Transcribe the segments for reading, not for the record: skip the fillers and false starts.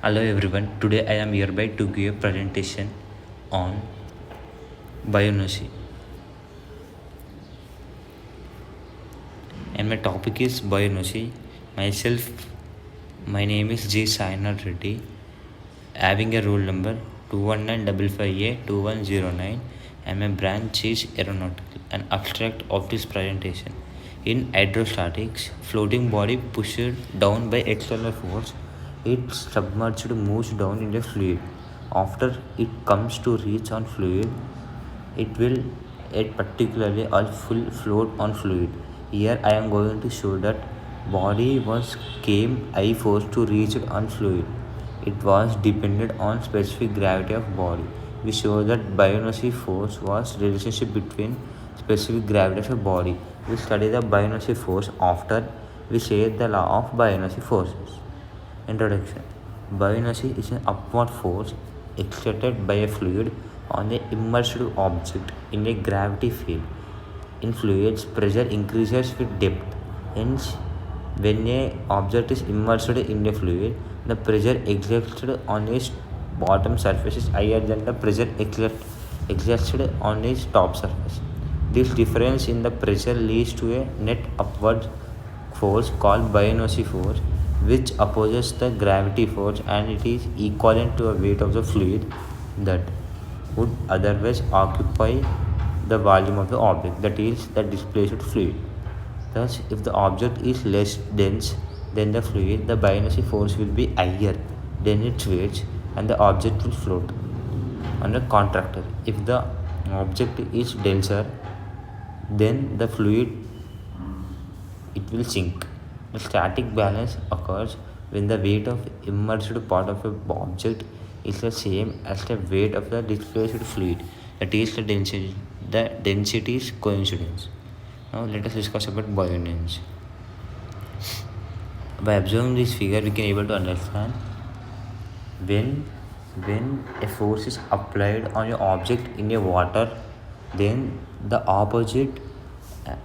Hello everyone, today I am hereby to give a presentation on bioenergy and my topic is bioenergy. Myself, my name is G. Sainath Reddy, having a roll number 21955A2109 and my branch is aeronautical. An abstract of this presentation. In hydrostatics, floating body pushed down by external force, it submerged moves down in a fluid. After it comes to reach on fluid, it will at particularly a full float on fluid. Here I am going to show that body was came I force to reach it on fluid. It was dependent on specific gravity of body. We show that bioinertia force was relationship between specific gravity of a body. We study the bioinertia force after we say the law of bioinertia forces. Introduction. Bioinertia is an upward force exerted by a fluid on an immersed object in a gravity field. In fluids, pressure increases with depth. Hence, when an object is immersed in a fluid, the pressure exerted on its bottom surface is higher than the pressure exerted on its top surface. This difference in the pressure leads to a net upward force called bioinertia force, which opposes the gravity force, and it is equivalent to a weight of the fluid that would otherwise occupy the volume of the object, that is, the displaced fluid. Thus, if the object is less dense than the fluid, the bioinertia force will be higher than its weight and the object will float. On the contrary, if the object is denser, then the fluid it will sink. The static balance occurs when the weight of immersed part of a object is the same as the weight of the displaced fluid. That is the density. The density is coincidence. Now let us discuss about buoyancy. By observing this figure, we can able to understand when a force is applied on an object in a water, then the opposite,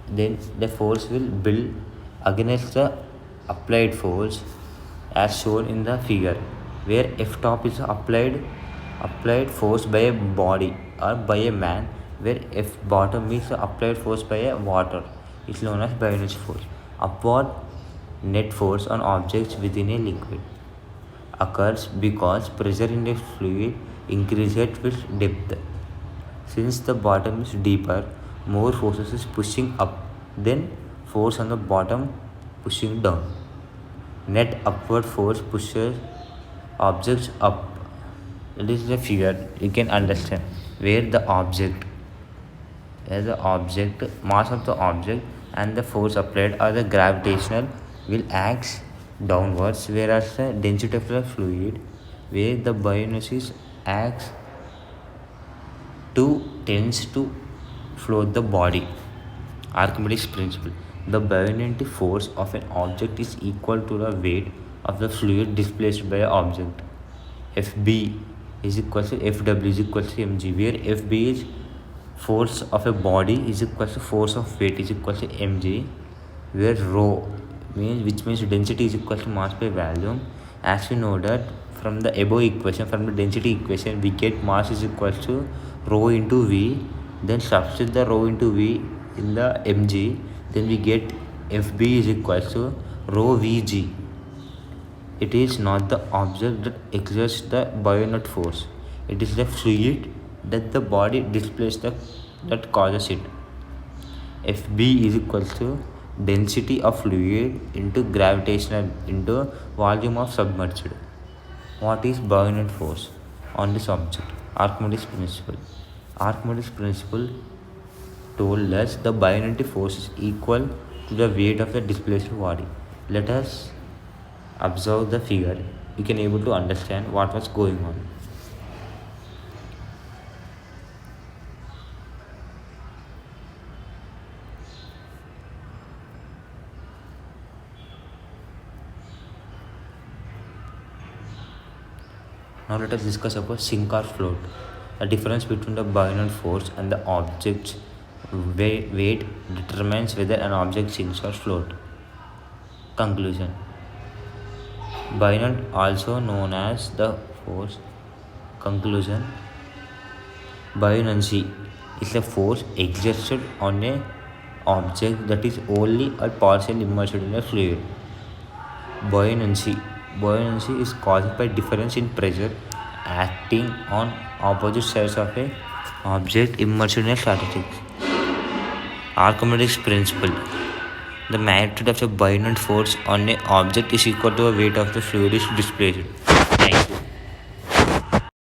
then the force will build against the applied force as shown in the figure, where F top is applied force by a body or by a man, where F bottom is applied force by a water. It's known as bioinertia force. Upward net force on objects within a liquid occurs because pressure in the fluid increases with depth. Since the bottom is deeper, more forces is pushing up than force on the bottom pushing down. Net upward force pushes objects up. It is the figure you can understand where the object mass of the object and the force applied or the gravitational will act downwards, whereas the density of the fluid where the bioinertia acts tends to float the body. Archimedes principle. The buoyancy force of an object is equal to the weight of the fluid displaced by an object. Fb is equal to Fw is equal to mg, where Fb is force of a body is equal to force of weight is equal to mg, where rho which means density is equal to mass by volume. As we know that from the above equation, from the density equation, we get mass is equal to rho into v, then substitute the rho into v in the mg, then we get Fb is equal to rho vg. It is not the object that exerts the buoyant force, it is the fluid that the body displaces that causes it. Fb is equal to density of fluid into gravitational into volume of submerged. What is buoyant force on this object? Archimedes principle. Archimedes principle told us the buoyancy force is equal to the weight of the displaced body. Let us observe the figure. You can able to understand what was going on. Now let us discuss about sink or float. The difference between the buoyant force and the object's weight determines whether an object sinks or float. Conclusion. Buoyant, also known as the force conclusion, buoyancy is a force exerted on a object that is only or partially immersed in a fluid. Buoyancy. Buoyancy is caused by difference in pressure acting on opposite sides of a object immersed in a statics. Archimedes principle. The magnitude of a buoyant force on a object is equal to the weight of the fluid is displaced.